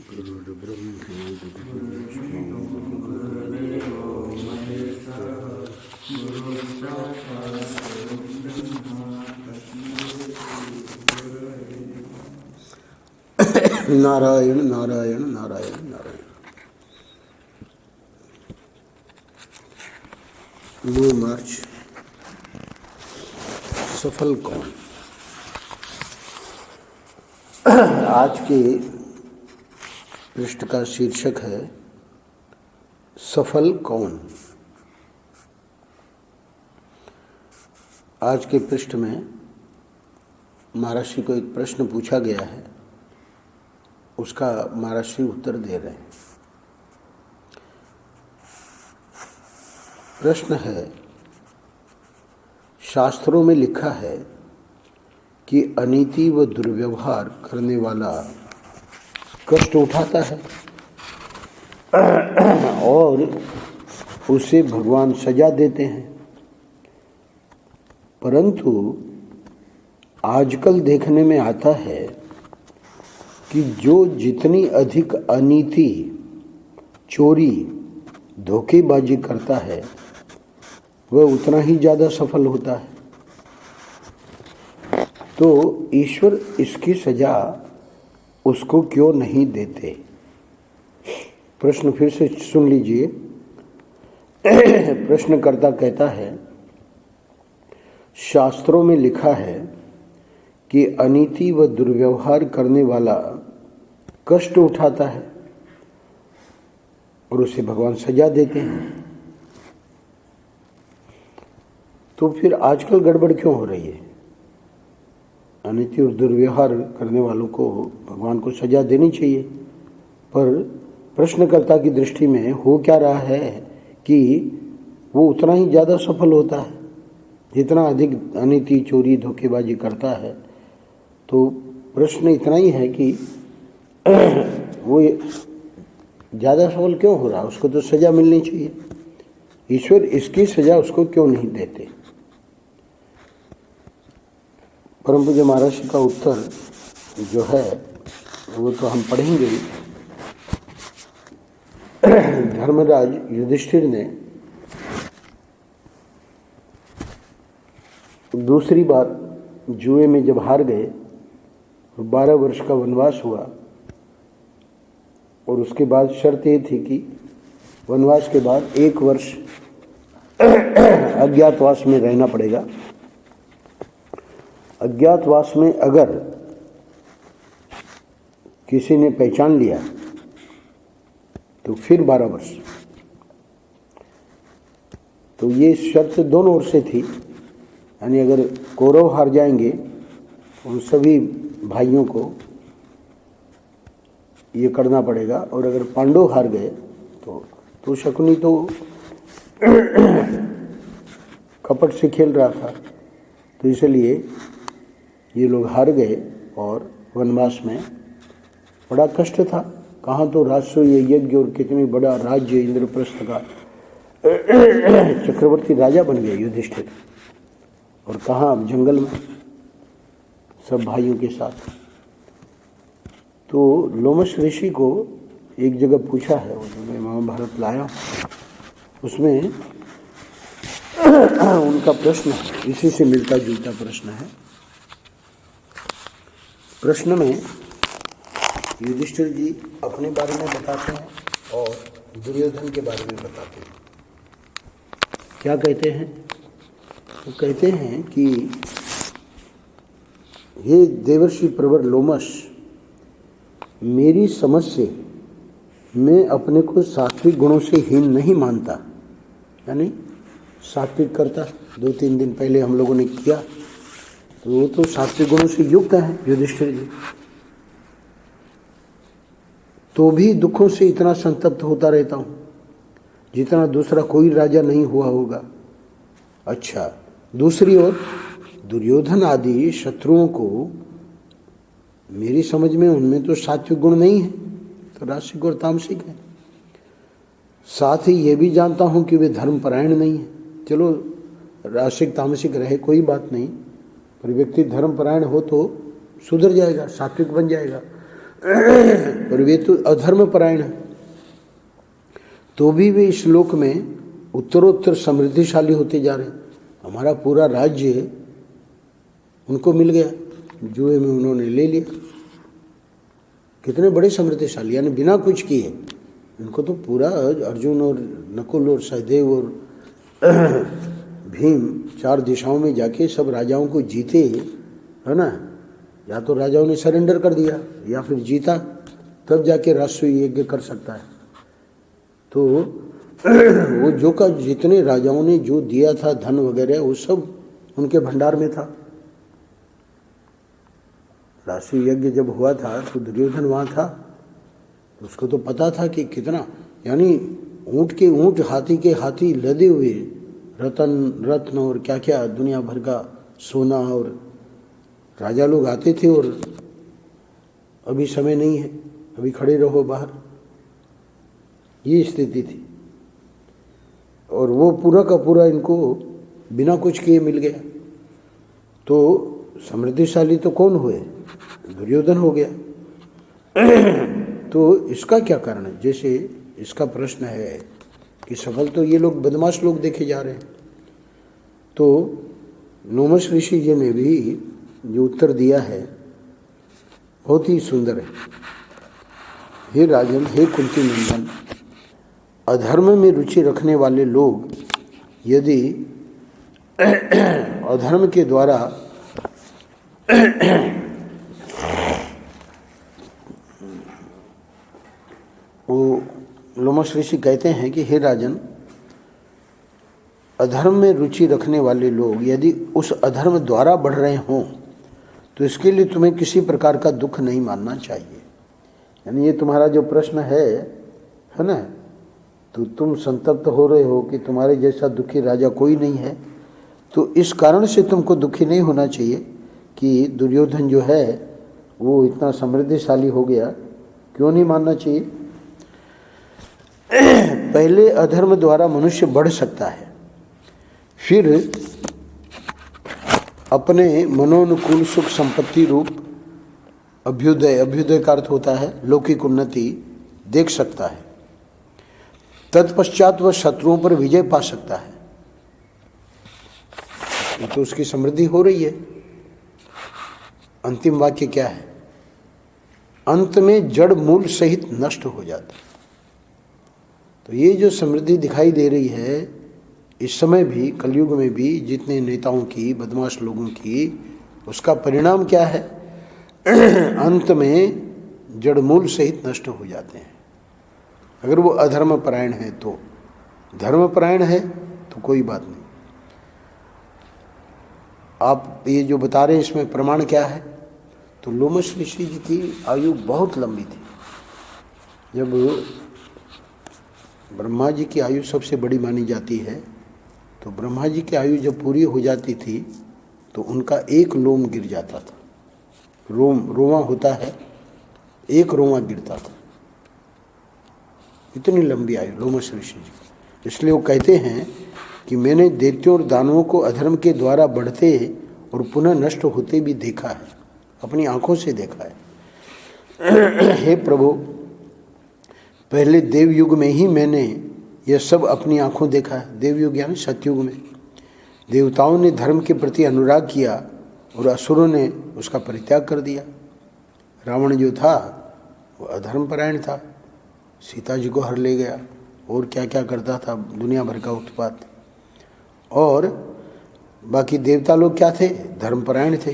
गुरुर्ब्रह्मा गुरुर्विष्णु गुरुर्देवो महेश्वरः गुरुर्साक्षात् परब्रह्म तस्मै श्री गुरवे। नारायण नारायण नारायण नारायण। 9 मार्च। सफल कौन? आज के पृष्ठ का शीर्षक है सफल कौन। आज के पृष्ठ में महर्षि को एक प्रश्न पूछा गया है, उसका महर्षि उत्तर दे रहे हैं। प्रश्न है, शास्त्रों में लिखा है कि अनीति व दुर्व्यवहार करने वाला कष्ट उठाता है और उसे भगवान सजा देते हैं, परंतु आजकल देखने में आता है कि जो जितनी अधिक अनीति, चोरी, धोखेबाजी करता है वह उतना ही ज़्यादा सफल होता है। तो ईश्वर इसकी सजा उसको क्यों नहीं देते? प्रश्न फिर से सुन लीजिए। प्रश्नकर्ता कहता है, शास्त्रों में लिखा है कि अनीति व दुर्व्यवहार करने वाला कष्ट उठाता है और उसे भगवान सजा देते हैं। तो फिर आजकल गड़बड़ क्यों हो रही है? अनीति और दुर्व्यवहार करने वालों को भगवान को सजा देनी चाहिए, पर प्रश्नकर्ता की दृष्टि में हो क्या रहा है कि वो उतना ही ज़्यादा सफल होता है जितना अधिक अनीति, चोरी, धोखेबाजी करता है। तो प्रश्न इतना ही है कि वो ज़्यादा सफल क्यों हो रहा है? उसको तो सजा मिलनी चाहिए। ईश्वर इसकी सजा उसको क्यों नहीं देते? परम पूज्य महर्षि का उत्तर जो है वो तो हम पढ़ेंगे। धर्मराज युधिष्ठिर ने दूसरी बार जुए में जब हार गए, 12 वर्ष का वनवास हुआ और उसके बाद शर्त ये थी कि वनवास के बाद 1 वर्ष अज्ञातवास में रहना पड़ेगा। अज्ञातवास में अगर किसी ने पहचान लिया तो फिर 12 वर्ष। तो ये शर्त दोनों ओर से थी, यानी अगर कौरव हार जाएंगे उन सभी भाइयों को ये करना पड़ेगा, और अगर पांडव हार गए तो शकुनी तो कपट से खेल रहा था, तो इसलिए ये लोग हार गए और वनवास में बड़ा कष्ट था। कहाँ तो राजसूय यज्ञ और कितनी बड़ा राज्य इंद्रप्रस्थ का चक्रवर्ती राजा बन गए युधिष्ठिर, और कहाँ जंगल में सब भाइयों के साथ। तो लोमश ऋषि को एक जगह पूछा है, वो जो मैं महाभारत लाया उसमें उनका प्रश्न इसी से मिलता जुलता प्रश्न है। प्रश्न में युधिष्ठिर जी अपने बारे में बताते हैं और दुर्योधन के बारे में बताते हैं। क्या कहते हैं? वो कहते हैं कि हे देवर्षि प्रवर लोमश, मेरी समझ से मैं अपने को सात्विक गुणों से हीन नहीं मानता। यानी सात्विक करता 2-3 दिन पहले हम लोगों ने किया, तो वो तो सात्विक गुणों से युक्त है युधिष्ठिर जी। तो भी दुखों से इतना संतप्त होता रहता हूँ जितना दूसरा कोई राजा नहीं हुआ होगा। अच्छा, दूसरी ओर दुर्योधन आदि शत्रुओं को मेरी समझ में उनमें तो सात्विक गुण नहीं है, तो राजसिक और तामसिक है। साथ ही ये भी जानता हूँ कि वे धर्मपरायण नहीं है। चलो राजसिक तामसिक रहे कोई बात नहीं, पर व्यक्ति धर्मपरायण हो तो सुधर जाएगा, सात्विक बन जाएगा। पर वे तो अधर्म परायण है, तो भी वे इस लोक में उत्तरोत्तर समृद्धिशाली होते जा रहे हैं। हमारा पूरा राज्य उनको मिल गया, जुए में उन्होंने ले लिया। कितने बड़े समृद्धिशाली, यानी बिना कुछ किए उनको तो पूरा अर्जुन और नकुल और सहदेव और भीम 4 दिशाओं में जाके सब राजाओं को जीते, है ना। या तो राजाओं ने सरेंडर कर दिया या फिर जीता, तब जाके राष्ट्रीय यज्ञ कर सकता है। तो वो जो का जितने राजाओं ने जो दिया था धन वगैरह, वो सब उनके भंडार में था। राष्ट्रीय यज्ञ जब हुआ था तो दुर्योधन वहाँ था, तो उसको तो पता था कि कितना, यानी ऊँट के ऊँट, हाथी के हाथी लदे हुए, रत्न और क्या क्या दुनिया भर का सोना, और राजा लोग आते थे और अभी समय नहीं है, अभी खड़े रहो बाहर, ये स्थिति थी। और वो पूरा का पूरा इनको बिना कुछ किए मिल गया। तो समृद्धिशाली तो कौन हुए? दुर्योधन हो गया। तो इसका क्या कारण है? जैसे इसका प्रश्न है कि सफल तो ये लोग बदमाश लोग देखे जा रहे हैं। तो लोमश ऋषि जी ने भी जो उत्तर दिया है बहुत ही सुंदर है। हे राजन, हे कुंती नंदन, अधर्म में रुचि रखने वाले लोग यदि अधर्म के द्वारा वो लोमश ऋषि कहते हैं कि हे राजन, अधर्म में रुचि रखने वाले लोग यदि उस अधर्म द्वारा बढ़ रहे हों तो इसके लिए तुम्हें किसी प्रकार का दुख नहीं मानना चाहिए। यानी ये तुम्हारा जो प्रश्न है ना, तो तुम संतप्त हो रहे हो कि तुम्हारे जैसा दुखी राजा कोई नहीं है, तो इस कारण से तुमको दुखी नहीं होना चाहिए कि दुर्योधन जो है वो इतना समृद्धिशाली हो गया। क्यों नहीं मानना चाहिए? पहले अधर्म द्वारा मनुष्य बढ़ सकता है, फिर अपने मनोनुकूल सुख संपत्ति रूप अभ्युदय का अर्थ होता है लौकिक उन्नति देख सकता है। तत्पश्चात वह शत्रुओं पर विजय पा सकता है, तो उसकी समृद्धि हो रही है। अंतिम वाक्य क्या है? अंत में जड़ मूल सहित नष्ट हो जाता है। तो ये जो समृद्धि दिखाई दे रही है इस समय भी, कलयुग में भी, जितने नेताओं की, बदमाश लोगों की, उसका परिणाम क्या है? अंत में जड़ मूल सहित नष्ट हो जाते हैं। अगर वो अधर्म परायण है तो, धर्म परायण है तो कोई बात नहीं। आप ये जो बता रहे हैं इसमें प्रमाण क्या है? तो लोमश ऋषि जी की आयु बहुत लंबी थी। जब ब्रह्मा जी की आयु सबसे बड़ी मानी जाती है, तो ब्रह्मा जी की आयु जब पूरी हो जाती थी तो उनका एक लोम गिर जाता था। रोमा होता है, एक रोमा गिरता था। इतनी लंबी आयु लोमश ऋषि जी। इसलिए वो कहते हैं कि मैंने दैत्यों और दानवों को अधर्म के द्वारा बढ़ते और पुनः नष्ट होते भी देखा है, अपनी आंखों से देखा है। हे प्रभु, पहले देवयुग में ही मैंने यह सब अपनी आंखों देखा है। देवयुग यानी सतयुग में देवताओं ने धर्म के प्रति अनुराग किया और असुरों ने उसका परित्याग कर दिया। रावण जो था वो अधर्मपरायण था, सीता जी को हर ले गया और क्या क्या करता था, दुनिया भर का उत्पात। और बाकी देवता लोग क्या थे? धर्मपरायण थे।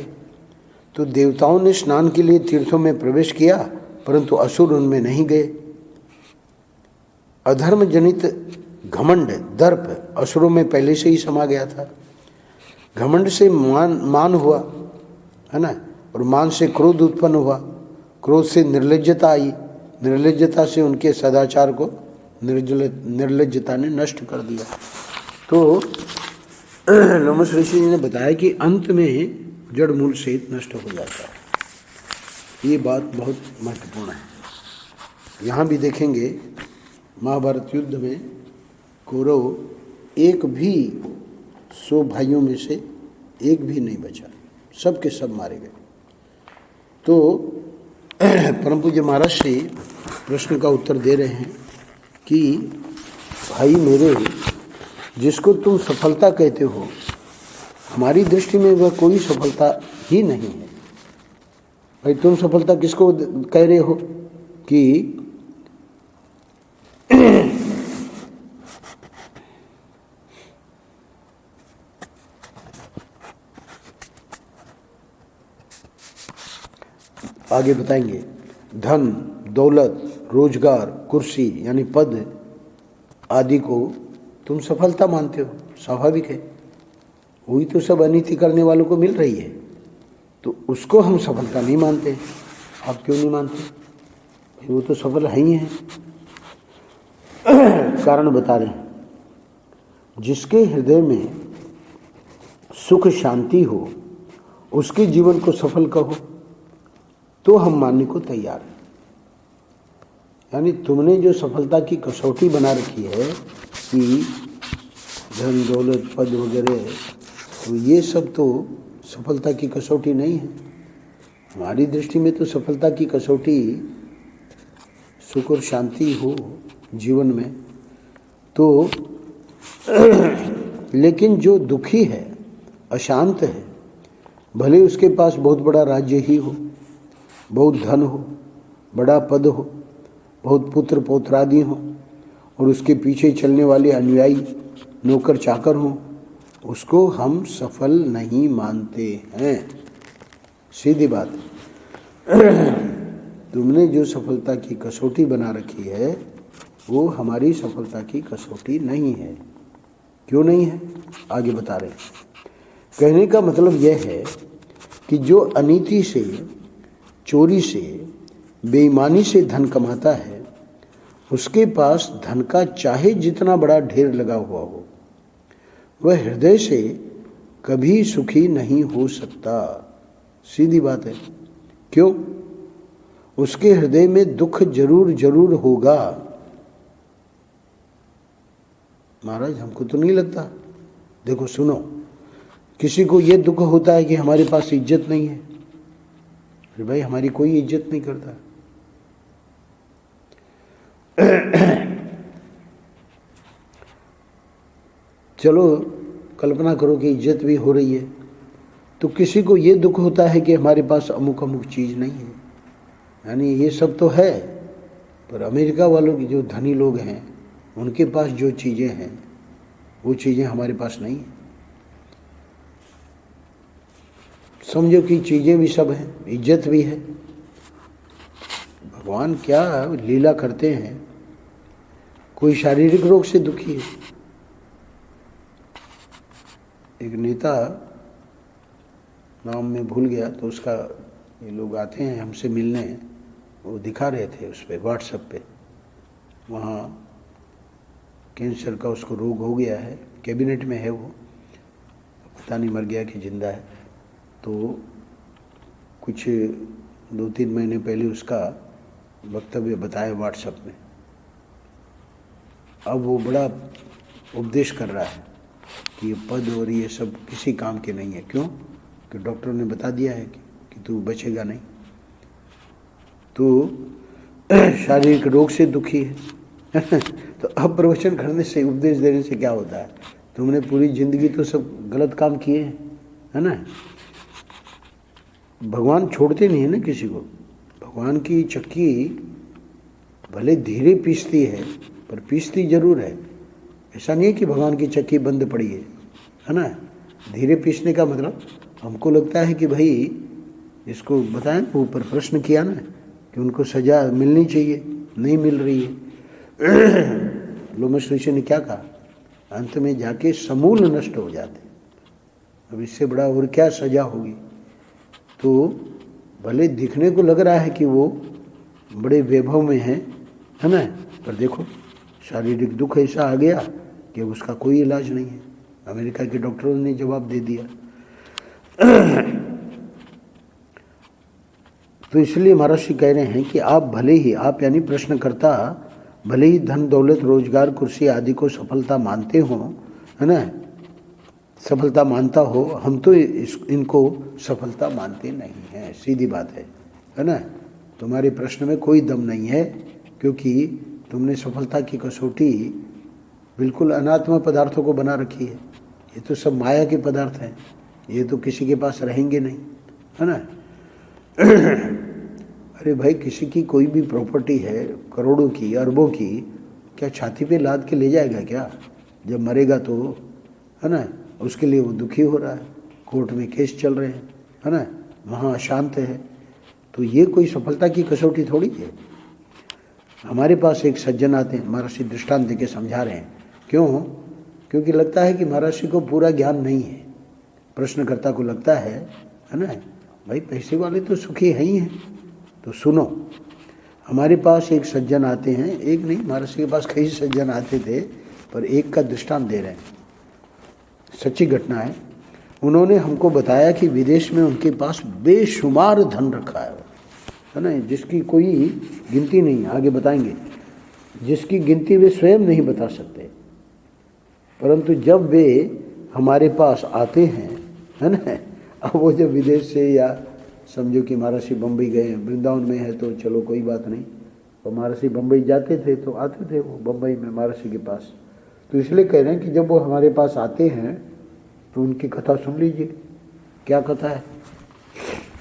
तो देवताओं ने स्नान के लिए तीर्थों में प्रवेश किया, परंतु असुर उनमें नहीं गए। अधर्म जनित घमंड, दर्प असुरों में पहले से ही समा गया था। घमंड से मान हुआ, है ना, और मान से क्रोध उत्पन्न हुआ, क्रोध से निर्लज्जता आई, निर्लज्जता से उनके सदाचार को निर्लज्जता ने नष्ट कर दिया। तो लोमश ऋषि जी ने बताया कि अंत में जड़ मूल सहित नष्ट हो जाता है। ये बात बहुत महत्वपूर्ण है। यहाँ भी देखेंगे महाभारत युद्ध में कौरव एक भी 100 भाइयों में से एक भी नहीं बचा, सब के सब मारे गए। तो परम पूज्य महाराज से प्रश्न का उत्तर दे रहे हैं कि भाई मेरे, जिसको तुम सफलता कहते हो, हमारी दृष्टि में वह कोई सफलता ही नहीं है। भाई तुम सफलता किसको कह रहे हो कि आगे बताएंगे, धन, दौलत, रोजगार, कुर्सी यानी पद आदि को तुम सफलता मानते हो। स्वाभाविक है, वही तो सब अनिति करने वालों को मिल रही है, तो उसको हम सफलता नहीं मानते। आप क्यों नहीं मानते? भाई वो तो सफल है ही है। कारण बता रहे हैं, जिसके हृदय में सुख शांति हो उसके जीवन को सफल कहो तो हम मानने को तैयार हैं। यानी तुमने जो सफलता की कसौटी बना रखी है कि धन दौलत पद वगैरह, तो ये सब तो सफलता की कसौटी नहीं है। हमारी दृष्टि में तो सफलता की कसौटी सुख और शांति हो जीवन में। तो लेकिन जो दुखी है, अशांत है, भले उसके पास बहुत बड़ा राज्य ही हो, बहुत धन हो, बड़ा पद हो, बहुत पुत्र पौत्रादि हो, और उसके पीछे चलने वाले अनुयायी नौकर चाकर हों, उसको हम सफल नहीं मानते हैं। सीधी बात। तुमने जो सफलता की कसौटी बना रखी है वो हमारी सफलता की कसौटी नहीं है। क्यों नहीं है? आगे बता रहे हैं। कहने का मतलब यह है कि जो अनीति से, चोरी से, बेईमानी से धन कमाता है, उसके पास धन का चाहे जितना बड़ा ढेर लगा हुआ हो, वह हृदय से कभी सुखी नहीं हो सकता। सीधी बात है। क्यों? उसके हृदय में दुख जरूर जरूर होगा। महाराज हमको तो नहीं लगता। देखो सुनो, किसी को यह दुख होता है कि हमारे पास इज्जत नहीं है। अरे भाई हमारी कोई इज्जत नहीं करता। चलो कल्पना करो कि इज्जत भी हो रही है, तो किसी को ये दुख होता है कि हमारे पास अमुक अमुक चीज़ नहीं है। यानी ये सब तो है, पर अमेरिका वालों की जो धनी लोग हैं उनके पास जो चीज़ें हैं वो चीज़ें हमारे पास नहीं हैं। समझो कि चीज़ें भी सब हैं, इज्जत भी है। भगवान क्या लीला करते हैं। कोई शारीरिक रोग से दुखी है, एक नेता, नाम में भूल गया, तो उसका ये लोग आते हैं हमसे मिलने, वो दिखा रहे थे उस पर व्हाट्सएप पे, वहाँ कैंसर का उसको रोग हो गया है, कैबिनेट में है वो, पता नहीं मर गया कि जिंदा है। तो कुछ 2-3 महीने पहले उसका वक्तव्य बताया व्हाट्सएप में। अब वो बड़ा उपदेश कर रहा है कि ये पद और ये सब किसी काम के नहीं है। क्यों? कि डॉक्टर ने बता दिया है कि तू बचेगा नहीं। तो शारीरिक रोग से दुखी है। तो अब प्रवचन करने से, उपदेश देने से क्या होता है? तुमने पूरी जिंदगी तो सब गलत काम किए हैं, है ना। भगवान छोड़ते नहीं है ना किसी को। भगवान की चक्की भले धीरे पीसती है, पर पीसती जरूर है। ऐसा नहीं है कि भगवान की चक्की बंद पड़ी है ना। धीरे पीसने का मतलब, हमको लगता है कि भाई इसको बताएं, ऊपर प्रश्न किया ना कि उनको सजा मिलनी चाहिए, नहीं मिल रही है। लोमश ऋषि ने क्या कहा? अंत में जाके समूल नष्ट हो जाते। अब इससे बड़ा और क्या सजा होगी? तो भले दिखने को लग रहा है कि वो बड़े वैभव में है ना, पर देखो शारीरिक दुख ऐसा आ गया कि उसका कोई इलाज नहीं है। अमेरिका के डॉक्टरों ने जवाब दे दिया। तो इसलिए महर्षि कह रहे हैं कि आप भले ही, आप यानी प्रश्नकर्ता, भले ही धन दौलत रोजगार कुर्सी आदि को सफलता मानते हो, है ना, सफलता मानता हो, हम तो इनको सफलता मानते नहीं हैं। सीधी बात है ना। तुम्हारे प्रश्न में कोई दम नहीं है, क्योंकि तुमने सफलता की कसौटी बिल्कुल अनात्मा पदार्थों को बना रखी है। ये तो सब माया के पदार्थ हैं, ये तो किसी के पास रहेंगे नहीं, है ना। अरे भाई, किसी की कोई भी प्रॉपर्टी है करोड़ों की, अरबों की, क्या छाती पे लाद के ले जाएगा क्या? जब मरेगा तो, है ना। उसके लिए वो दुखी हो रहा है, कोर्ट में केस चल रहे हैं, है ना, वहाँ अशांत है। तो ये कोई सफलता की कसौटी थोड़ी है। हमारे पास एक सज्जन आते हैं, महर्षि दृष्टांत देके समझा रहे हैं। क्यों? क्योंकि लगता है कि महर्षि को पूरा ज्ञान नहीं है। प्रश्नकर्ता को लगता है ना, भाई पैसे वाले तो सुखी है ही हैं। तो सुनो, हमारे पास एक सज्जन आते हैं, एक नहीं, महर्षि के पास कई सज्जन आते थे, पर एक का दृष्टांत दे रहे हैं, सच्ची घटना है। उन्होंने हमको बताया कि विदेश में उनके पास बेशुमार धन रखा है ना, जिसकी कोई गिनती नहीं। आगे बताएंगे, जिसकी गिनती वे स्वयं नहीं बता सकते। परंतु जब वे हमारे पास आते हैं, है ना, अब वो जब विदेश से, या समझो कि महर्षि बम्बई गए, वृंदावन में है तो चलो कोई बात नहीं, और महर्षि बम्बई जाते थे तो आते थे वो बम्बई में महर्षि के पास। तो इसलिए कह रहे हैं कि जब वो हमारे पास आते हैं तो उनकी कथा सुन लीजिए। क्या कथा है?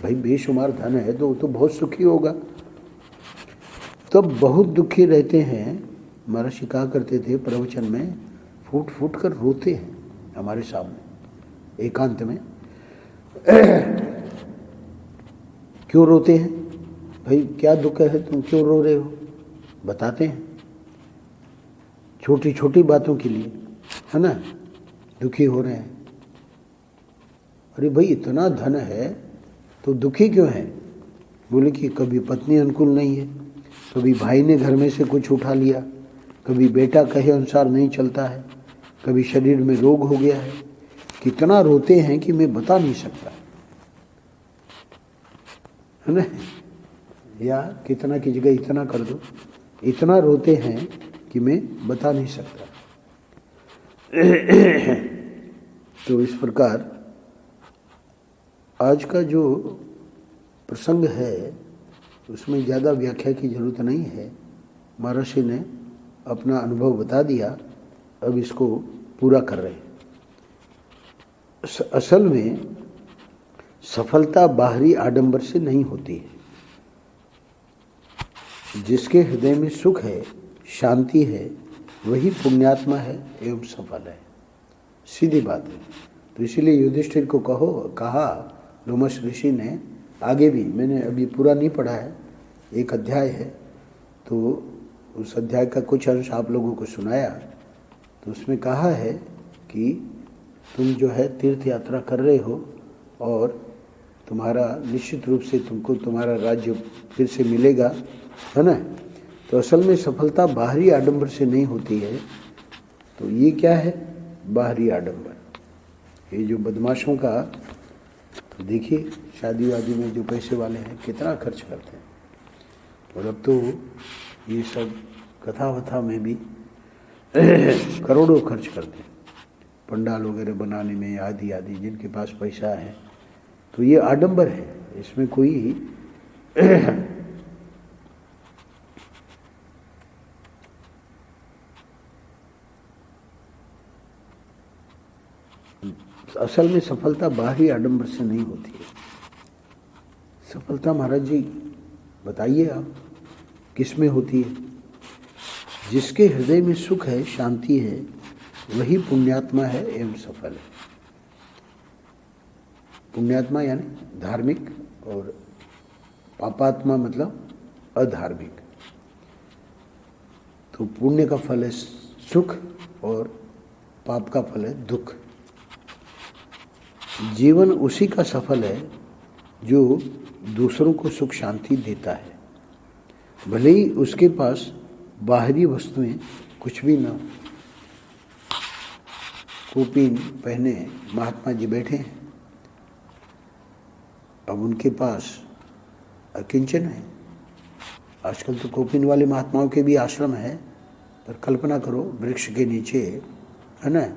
भाई बेशुमार धन है तो वो तो बहुत सुखी होगा। तो बहुत दुखी रहते हैं। महर्षि कहा करते थे प्रवचन में, फूट फूट कर रोते हैं हमारे सामने एकांत में। क्यों रोते हैं? भाई क्या दुख है, तुम क्यों रो रहे हो? बताते हैं। छोटी छोटी बातों के लिए, है ना, दुखी हो रहे हैं। अरे भाई इतना धन है तो दुखी क्यों है? बोले कि कभी पत्नी अनुकूल नहीं है, कभी भाई ने घर में से कुछ उठा लिया, कभी बेटा कहे अनुसार नहीं चलता है, कभी शरीर में रोग हो गया है। कितना रोते हैं कि मैं बता नहीं सकता, है ना। या कितना की जगह इतना कर दो, इतना रोते हैं कि मैं बता नहीं सकता। तो इस प्रकार आज का जो प्रसंग है उसमें ज़्यादा व्याख्या की जरूरत नहीं है। महर्षि ने अपना अनुभव बता दिया, अब इसको पूरा कर रहे हैं। असल में सफलता बाहरी आडंबर से नहीं होती है। जिसके हृदय में सुख है, शांति है, वही पुण्यात्मा है एवं सफल है। सीधी बात है। तो इसीलिए युधिष्ठिर को कहा लोमश ऋषि ने, आगे भी मैंने अभी पूरा नहीं पढ़ा है, एक अध्याय है, तो उस अध्याय का कुछ अंश आप लोगों को सुनाया। तो उसमें कहा है कि तुम जो है तीर्थ यात्रा कर रहे हो और तुम्हारा निश्चित रूप से तुमको तुम्हारा राज्य फिर से मिलेगा, है ना। तो असल में सफलता बाहरी आडंबर से नहीं होती है। तो ये क्या है बाहरी आडंबर? ये जो बदमाशों का, तो देखिए शादी वादी में जो पैसे वाले हैं कितना खर्च करते हैं, और अब तो ये सब कथा वथा में भी करोड़ों खर्च करते हैं, पंडाल वगैरह बनाने में, आदि आदि, जिनके पास पैसा है। तो ये आडंबर है, इसमें कोई असल में सफलता बाहरी आडंबर से नहीं होती है। सफलता महाराज जी बताइए आप किस में होती है? जिसके हृदय में सुख है, शांति है, वही पुण्यात्मा है एवं सफल है। पुण्यात्मा यानी धार्मिक, और पापात्मा मतलब अधार्मिक। तो पुण्य का फल है सुख और पाप का फल है दुख। जीवन उसी का सफल है जो दूसरों को सुख शांति देता है, भले ही उसके पास बाहरी वस्तुएं कुछ भी ना। कोपीन पहने महात्मा जी बैठे हैं, अब उनके पास अकिंचन है। आजकल तो कोपीन वाले महात्माओं के भी आश्रम है, पर कल्पना करो वृक्ष के नीचे, है ना,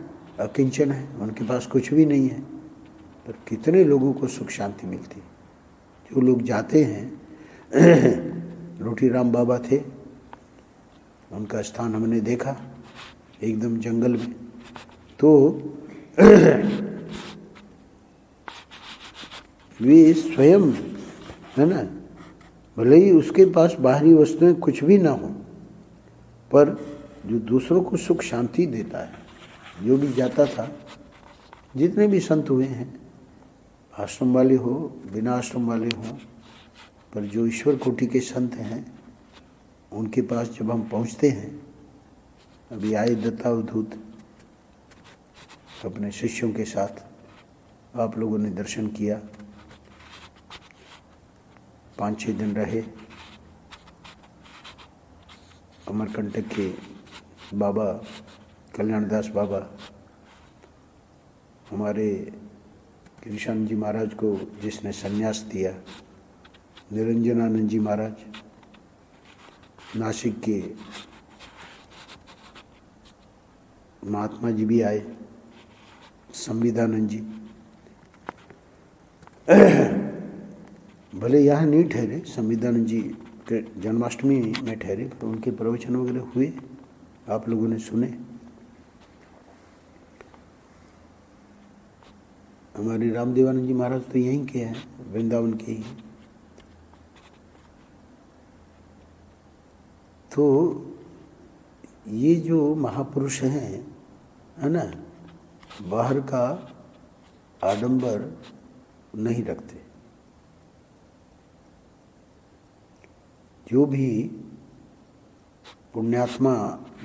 अकिंचन है, उनके पास कुछ भी नहीं है, पर कितने लोगों को सुख शांति मिलती है। जो लोग जाते हैं रोटी राम बाबा थे, उनका स्थान हमने देखा एकदम जंगल में। तो वे स्वयं, है ना, भले ही उसके पास बाहरी वस्तुएं कुछ भी ना हो, पर जो दूसरों को सुख शांति देता है, जो भी जाता था, जितने भी संत हुए हैं, आश्रम वाले हो बिना आश्रम वाले हो, पर जो ईश्वर कोटि के संत हैं, उनके पास जब हम पहुंचते हैं, अभी आए दत्ता अवधूत अपने शिष्यों के साथ, आप लोगों ने दर्शन किया, 5-6 दिन रहे। अमरकंटक के बाबा कल्याणदास बाबा, हमारे कृष्ण जी महाराज को जिसने संन्यास दिया, निरंजनानंद जी महाराज, नासिक के महात्मा जी भी आए, संविदानंद जी, भले यहाँ नहीं ठहरे, संविदानंद जी के जन्माष्टमी में ठहरे, पर उनके प्रवचन वगैरह हुए, आप लोगों ने सुने। हमारे रामदेवानंद जी महाराज तो यहीं के हैं, वृंदावन के ही। तो ये जो महापुरुष हैं, है ना, बाहर का आडंबर नहीं रखते। जो भी पुण्यात्मा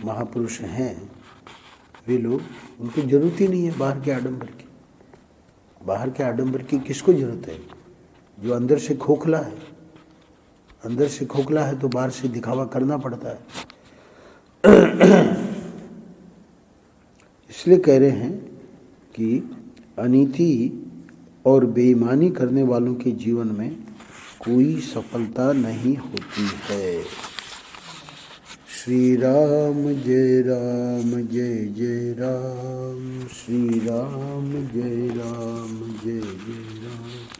महापुरुष हैं, वे लोग, उनको जरूरत ही नहीं है बाहर के आडंबर की। बाहर के आडंबर की किसको जरूरत है? जो अंदर से खोखला है। अंदर से खोखला है तो बाहर से दिखावा करना पड़ता है। इसलिए कह रहे हैं कि अनीति और बेईमानी करने वालों के जीवन में कोई सफलता नहीं होती है। श्री राम जय जय राम, श्री राम जय जय राम।